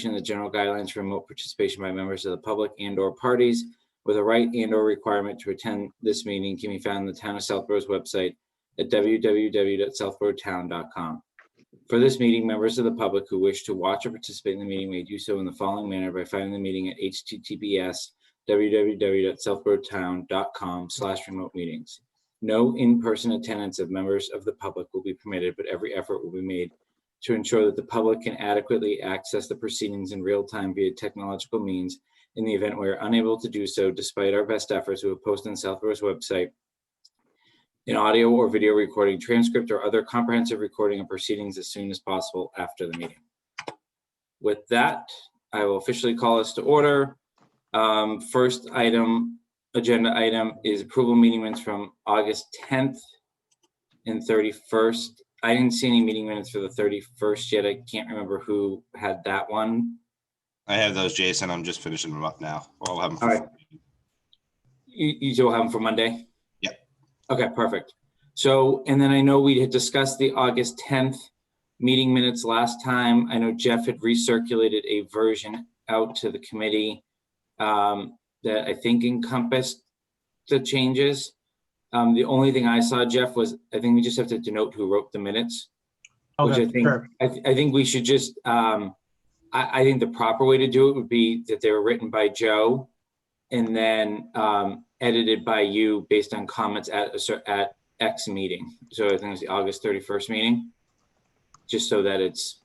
the general guidelines for remote participation by members of the public and/or parties with a right and/or requirement to attend this meeting can be found on the Town of Southborough's website at www.southboroughtown.com. For this meeting, members of the public who wish to watch or participate in the meeting may do so in the following manner by finding the meeting at https://www.southboroughtown.com/remote meetings. No in-person attendance of members of the public will be permitted, but every effort will be made to ensure that the public can adequately access the proceedings in real time via technological means. In the event we are unable to do so, despite our best efforts, we will post on Southborough's website an audio or video recording, transcript, or other comprehensive recording of proceedings as soon as possible after the meeting. With that, I will officially call us to order. First agenda item is approval meeting minutes from August 10th and 31st. I didn't see any meeting minutes for the 31st yet. I can't remember who had that one. I have those, Jason. I'm just finishing them up now. I'll have them. All right. You still have them for Monday? Yep. Okay, perfect. So, and then I know we had discussed the August 10th meeting minutes last time. I know Jeff had recirculated a version out to the committee that I think encompassed the changes. The only thing I saw, Jeff, was I think we just have to denote who wrote the minutes. Okay, which I think sure. I think we should just I think the proper way to do it would be that they were written by Joe and then edited by you based on comments at X meeting. So I think it was the August 31st meeting, just so that it's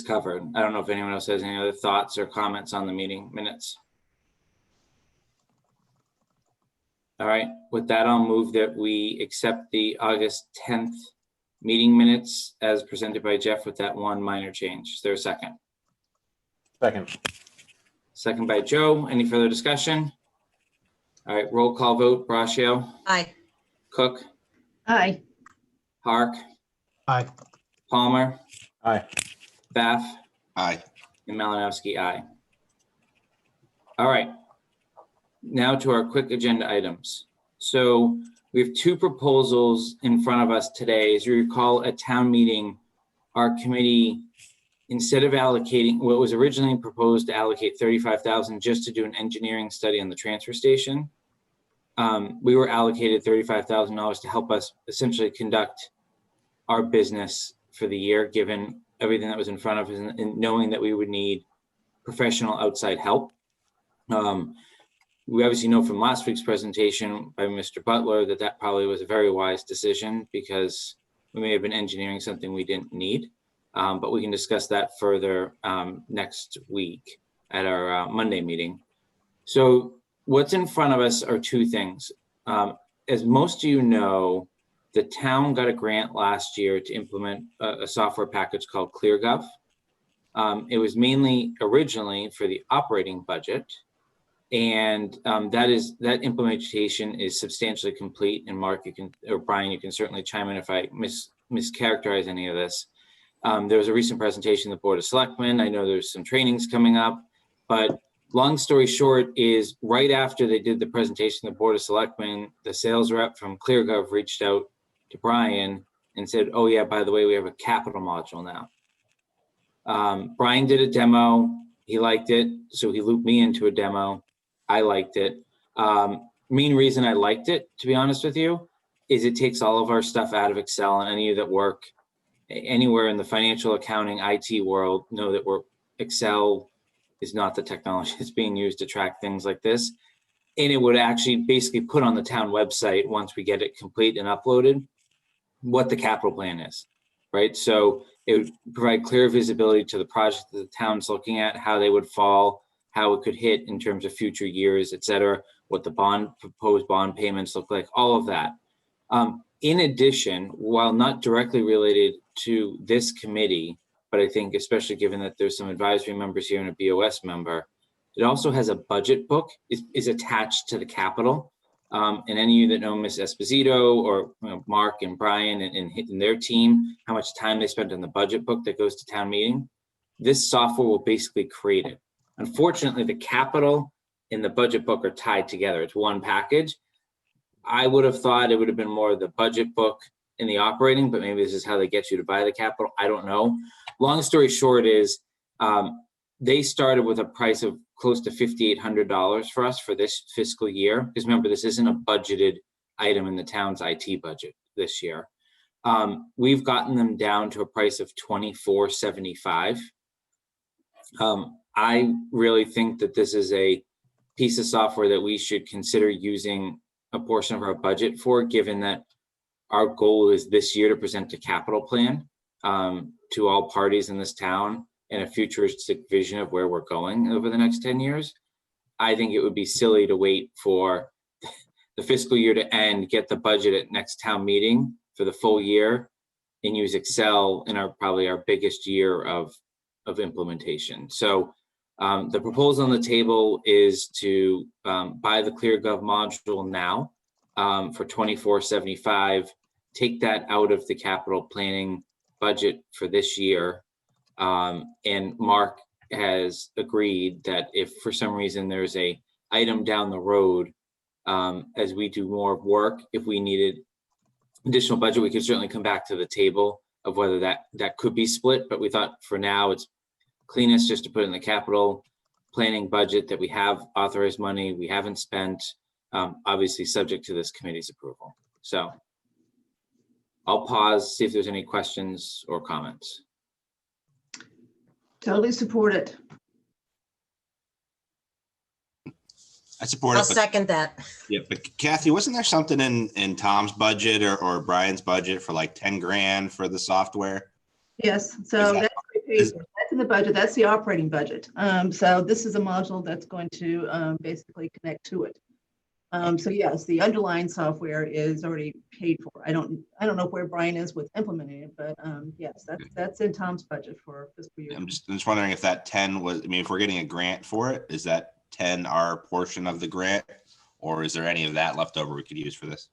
covered. I don't know if anyone else has any other thoughts or comments on the meeting minutes. All right, with that, I'll move that we accept the August 10th meeting minutes as presented by Jeff with that one minor change. Is there a second? Second. Second by Joe. Any further discussion? All right, roll call vote. Braccio. Aye. Cook. Aye. Hark. Aye. Palmer. Aye. Bath. Aye. And Malinowski, aye. All right. Now to our quick agenda items. So we have two proposals in front of us today. As you recall, at town meeting, our committee, instead of allocating what was originally proposed to allocate $35,000 just to do an engineering study on the transfer station, we were allocated $35,000 to help us essentially conduct our business for the year, given everything that was in front of us and knowing that we would need professional outside help. We obviously know from last week's presentation by Mr. Butler that that probably was a very wise decision because we may have been engineering something we didn't need, but we can discuss that further next week at our Monday meeting. So what's in front of us are two things. As most of you know, the town got a grant last year to implement a software package called ClearGov. It was mainly originally for the operating budget. And that implementation is substantially complete. And Mark, you can, or Brian, you can certainly chime in if I mischaracterize any of this. There was a recent presentation of the Board of Selectmen. I know there's some trainings coming up, but long story short is right after they did the presentation of the Board of Selectmen, the sales rep from ClearGov reached out to Brian and said, oh yeah, by the way, we have a capital module now. Brian did a demo. He liked it. So he looped me into a demo. I liked it. Main reason I liked it, to be honest with you, is it takes all of our stuff out of Excel, and any of you that work anywhere in the financial accounting IT world know that Excel is not the technology that's being used to track things like this. And it would actually basically put on the town website once we get it complete and uploaded what the capital plan is, right? So it would provide clear visibility to the project that the town's looking at, how they would fall, how it could hit in terms of future years, et cetera, what the proposed bond payments look like, all of that. In addition, while not directly related to this committee, but I think especially given that there's some advisory members here and a BOS member, it also has a budget book is attached to the capital. And any of you that know Ms. Esposito or Mark and Brian and their team, how much time they spent on the budget book that goes to town meeting, this software will basically create it. Unfortunately, the capital and the budget book are tied together. It's one package. I would have thought it would have been more of the budget book in the operating, but maybe this is how they get you to buy the capital. I don't know. Long story short is they started with a price of close to $5,800 for us for this fiscal year. Because remember, this isn't a budgeted item in the town's IT budget this year. We've gotten them down to a price of $24.75. I really think that this is a piece of software that we should consider using a portion of our budget for, given that our goal is this year to present a capital plan to all parties in this town and a futuristic vision of where we're going over the next 10 years. I think it would be silly to wait for the fiscal year to end, get the budget at next town meeting for the full year, and use Excel in probably our biggest year of implementation. So the proposal on the table is to buy the ClearGov module now for $24.75, take that out of the capital planning budget for this year. And Mark has agreed that if for some reason there's a item down the road, as we do more work, if we needed additional budget, we could certainly come back to the table of whether that could be split. But we thought for now it's cleanest just to put in the capital planning budget that we have authorized money we haven't spent, obviously subject to this committee's approval. So I'll pause, see if there's any questions or comments. Totally support it. I support I'll it. But, second that. yeah, but Kathy, wasn't there something in Tom's budget or Brian's budget for like 10 grand for the software? Yes, so that- that's in the budget. That's the operating budget. So this is a module that's going to basically connect to it. So yes, the underlying software is already paid for. I don't know where Brian is with implementing it, but yes, that's in Tom's budget for fiscal year. I'm just wondering if that 10 was, I mean, if we're getting a grant for it, is that 10 our portion of the grant, or is there any of that left over we could use for this?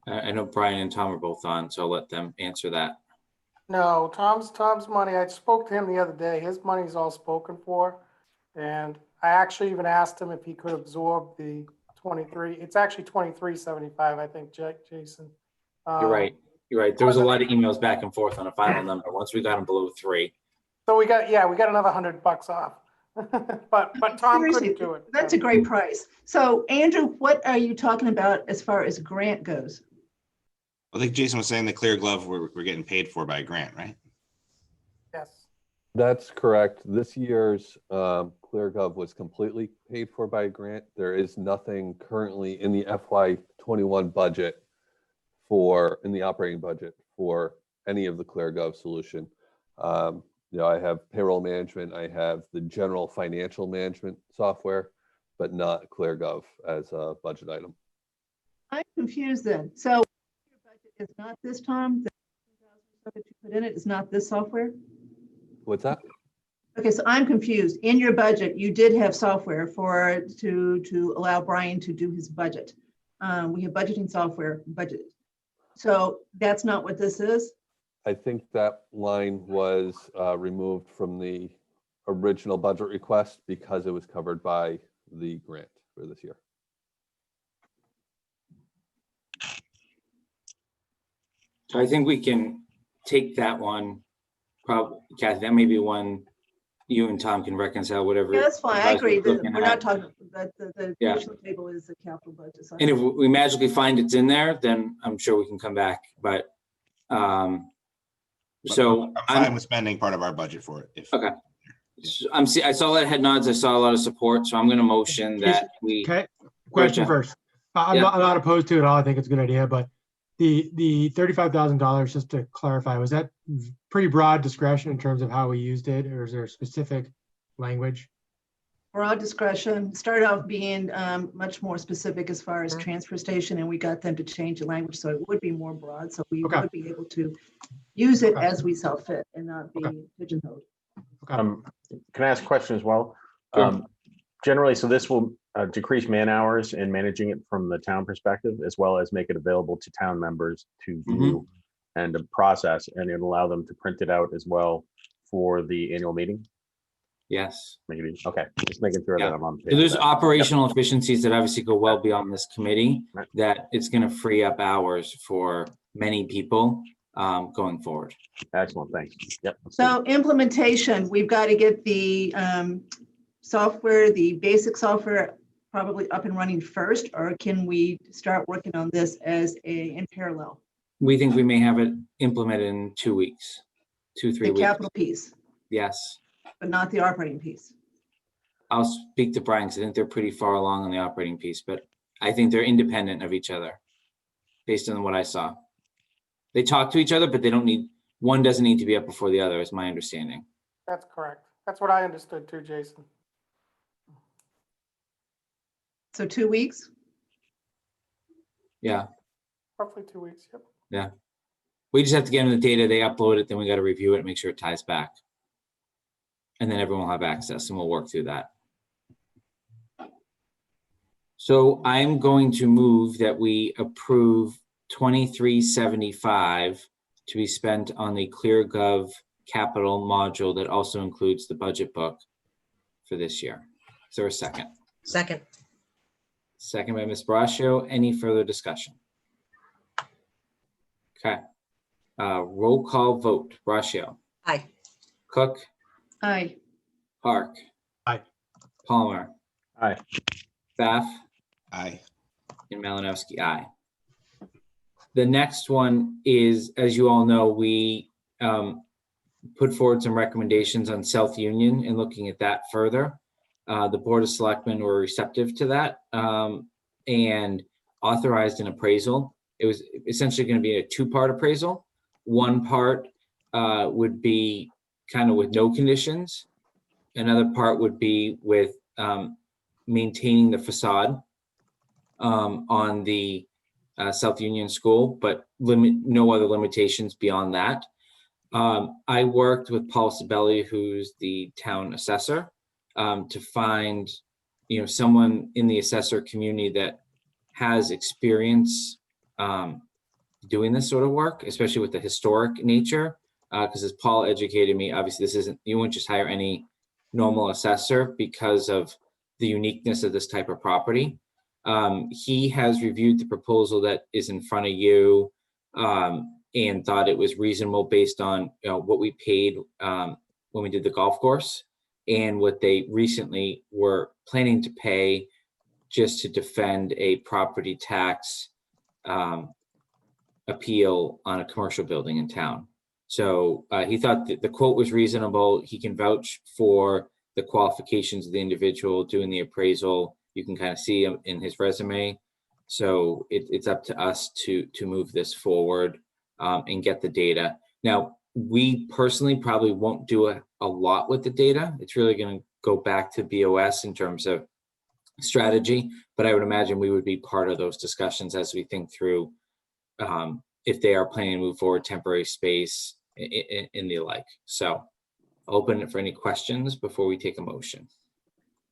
I know Brian and Tom are both on, so I'll let them answer that. No, Tom's money, I spoke to him the other day. His money's all spoken for. And I actually even asked him if he could absorb the 23. It's actually 23.75, I think, Jason. You're right. You're right. There was a lot of emails back and forth on a final number. Once we got them below 3. So we got another $100 off. but Tom Seriously, couldn't do it. That's a great price. So Andrew, what are you talking about as far as grant goes? I think Jason was saying the ClearGov we're getting paid for by a grant, right? Yes. That's correct. This year's ClearGov was completely paid for by a grant. There is nothing currently in the FY21 budget in the operating budget for any of the ClearGov solution. I have payroll management, I have the general financial management software, but not ClearGov as a budget item. I'm confused then. So your budget is not this, Tom? The $2,000 that you put in it is not this software? What's that? Okay, so I'm confused. In your budget, you did have software to allow Brian to do his budget. We have budgeting software budgeted. So that's not what this is? I think that line was removed from the original budget request because it was covered by the grant for this year. So I think we can take that one. Probably, Kathy, that may be one you and Tom can reconcile, whatever. Yeah, that's fine. I you guys agree. were looking We're at. not talking, the Yeah. additional table is the capital budget. So And if we magically find it's in there, then I'm sure we can come back. But so I'm fine with spending part of our budget for it. Okay. I saw a lot of head nods. I saw a lot of support. So I'm going to motion that we. Okay, question Jeff. first. I'm Yeah. not opposed to it at all. I think it's a good idea, but the $35,000, just to clarify, was that pretty broad discretion in terms of how we used it, or is there specific language? broad discretion, started off being much more specific as far as transfer station, and we got them to change the language so it would be more broad. So we Okay. would be able to use it Okay. as we saw fit and not be Okay. pigeonholed. Okay. Can I ask a question as well? Sure. Generally, so this will decrease man hours in managing it from the town perspective, as well as make it available to town members to view and to process, and it'll allow them to print it out as well for the annual meeting. Yes. Make it easy. Okay, just making sure Yeah. that I'm on. So there's operational efficiencies that obviously go well beyond this committee, Right. that it's going to free up hours for many people. going forward. Excellent, thanks. Yep. So implementation, we've got to get the software, the basic software probably up and running first, or can we start working on this in parallel? We think we may have it implemented in 2 weeks, 2-3 The weeks. capital piece, Yes. but not the operating piece. I'll speak to Brian because I think they're pretty far along on the operating piece, but I think they're independent of each other based on what I saw. They talk to each other, but one doesn't need to be up before the other, is my understanding. That's correct. That's what I understood too, Jason. So 2 weeks? Yeah. Roughly 2 weeks, yep. Yeah. We just have to get them the data, they upload it, then we got to review it and make sure it ties back. And then everyone will have access and we'll work through that. So I'm going to move that we approve $23.75 to be spent on the ClearGov capital module that also includes the budget book for this year. Is there a second? Second. Second by Ms. Braccio. Any further discussion? Okay. Roll call vote. Braccio. Aye. Cook. Aye. Park. Aye. Palmer. Aye. Pfaff. Aye. And Malinowski, aye. The next one is, as you all know, we put forward some recommendations on South Union and looking at that further. The Board of Selectmen were receptive to that and authorized an appraisal. It was essentially going to be a two-part appraisal. One part would be kind of with no conditions. Another part would be with maintaining the facade on the South Union School, but no other limitations beyond that. I worked with Paul Sabelli, who's the town assessor, to find, someone in the assessor community that has experience doing this sort of work, especially with the historic nature. Because as Paul educated me, obviously you wouldn't just hire any normal assessor because of the uniqueness of this type of property. He has reviewed the proposal that is in front of you and thought it was reasonable based on what we paid when we did the golf course and what they recently were planning to pay just to defend a property tax appeal on a commercial building in town. So he thought that the quote was reasonable. He can vouch for the qualifications of the individual doing the appraisal. You can kind of see him in his resume. So it's up to us to move this forward and get the data. Now, we personally probably won't do a lot with the data. It's really going to go back to BOS in terms of strategy, but I would imagine we would be part of those discussions as we think through if they are planning to move forward temporary space in the like. So I'll open it for any questions before we take a motion.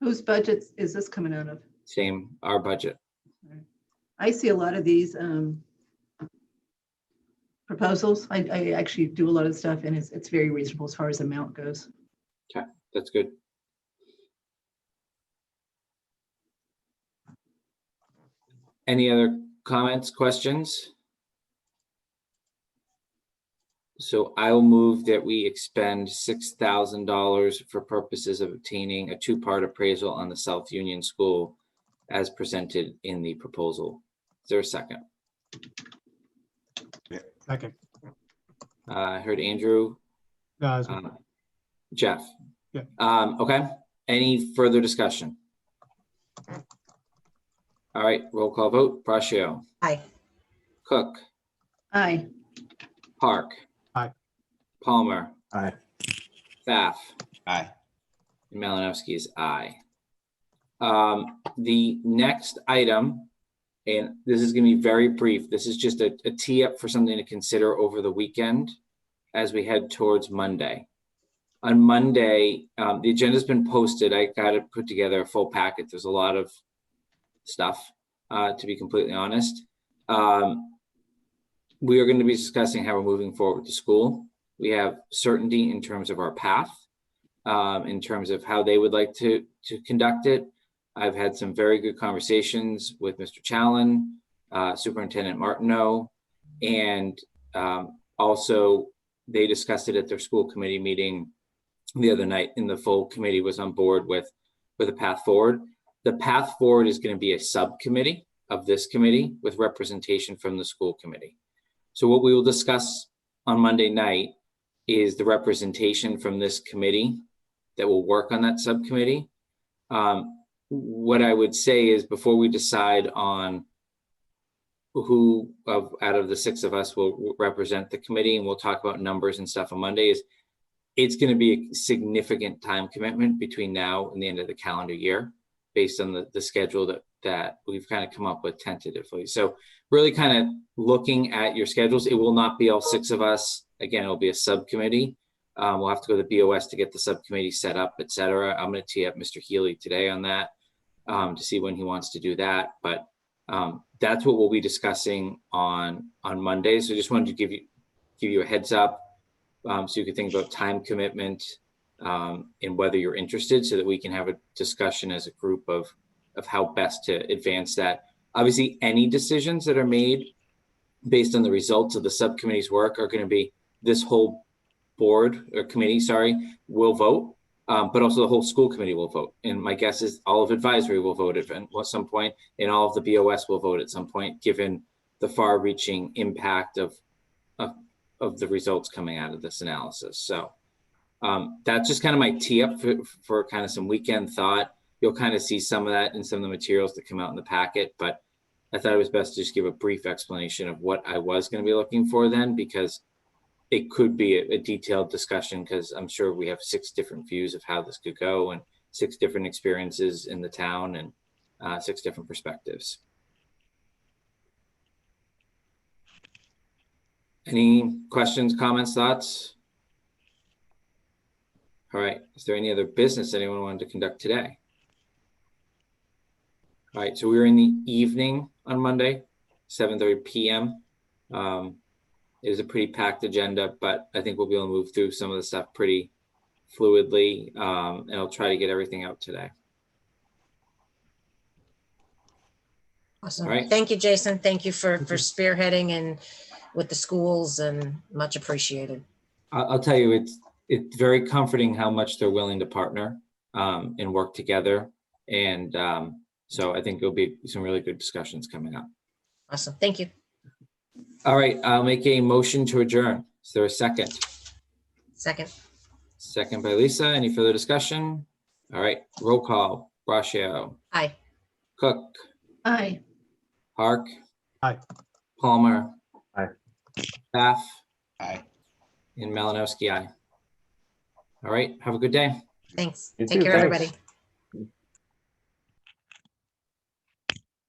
Whose budget is this coming out of? Same, our budget. I see a lot of these proposals. I actually do a lot of stuff and it's very reasonable as far as amount goes. Okay, that's good. Any other comments, questions? So I will move that we expend $6,000 for purposes of obtaining a two-part appraisal on the South Union School as presented in the proposal. Is there a second? Second. I heard Andrew. No, it's- Jeff. Yeah. Okay. Any further discussion? All right. Roll call vote. Braccio. Aye. Cook. Aye. Park. Aye. Palmer. Aye. Pfaff. Aye. And Malinowski is aye. The next item, and this is going to be very brief. This is just a tee up for something to consider over the weekend as we head towards Monday. On Monday, the agenda's been posted. I got to put together a full packet. There's a lot of stuff, to be completely honest. We are going to be discussing how we're moving forward with the school. We have certainty in terms of our path, in terms of how they would like to conduct it. I've had some very good conversations with Mr. Challen, Superintendent Martineau, and Also, they discussed it at their school committee meeting the other night, and the full committee was on board with a path forward. The path forward is going to be a subcommittee of this committee with representation from the school committee. So what we will discuss on Monday night is the representation from this committee that will work on that subcommittee. What I would say is, before we decide on who out of the 6 of us will represent the committee, and we'll talk about numbers and stuff on Monday, is it's going to be a significant time commitment between now and the end of the calendar year, based on the schedule that we've kind of come up with tentatively. So really kind of looking at your schedules. It will not be all 6 of us. Again, it'll be a subcommittee. We'll have to go to the BOS to get the subcommittee set up, et cetera. I'm going to tee up Mr. Healy today on that to see when he wants to do that. But that's what we'll be discussing on Monday. So just wanted to give you a heads up, so you can think about time commitment and whether you're interested, so that we can have a discussion as a group of how best to advance that. Obviously, any decisions that are made based on the results of the subcommittee's work are going to be, this whole board or committee, will vote, but also the whole school committee will vote. And my guess is all of advisory will vote at some point, and all of the BOS will vote at some point, given the far-reaching impact of the results coming out of this analysis. So that's just kind of my tee up for kind of some weekend thought. You'll kind of see some of that in some of the materials that come out in the packet, but I thought it was best to just give a brief explanation of what I was going to be looking for then, because it could be a detailed discussion, because I'm sure we have 6 different views of how this could go, and 6 different experiences in the town, and 6 different perspectives. Any questions, comments, thoughts? All right. Is there any other business anyone wanted to conduct today? All right. So we're in the evening on Monday, 7:30 p.m. It is a pretty packed agenda, but I think we'll be able to move through some of the stuff pretty fluidly, and I'll try to get everything out today. Awesome. All right. Thank you, Jason. Thank you for spearheading and with the schools, and much appreciated. I'll tell you, it's very comforting how much they're willing to partner and work together. And so I think there'll be some really good discussions coming up. Awesome. Thank you. All right. I'll make a motion to adjourn. Is there a second? Second. Second by Lisa. Any further discussion? All right. Roll call. Braccio. Aye. Cook. Aye. Park. Aye. Palmer. Aye. Bath. Aye. And Malinowski, aye. All right. Have a good day. Thanks. You Take too, care, thanks. everybody.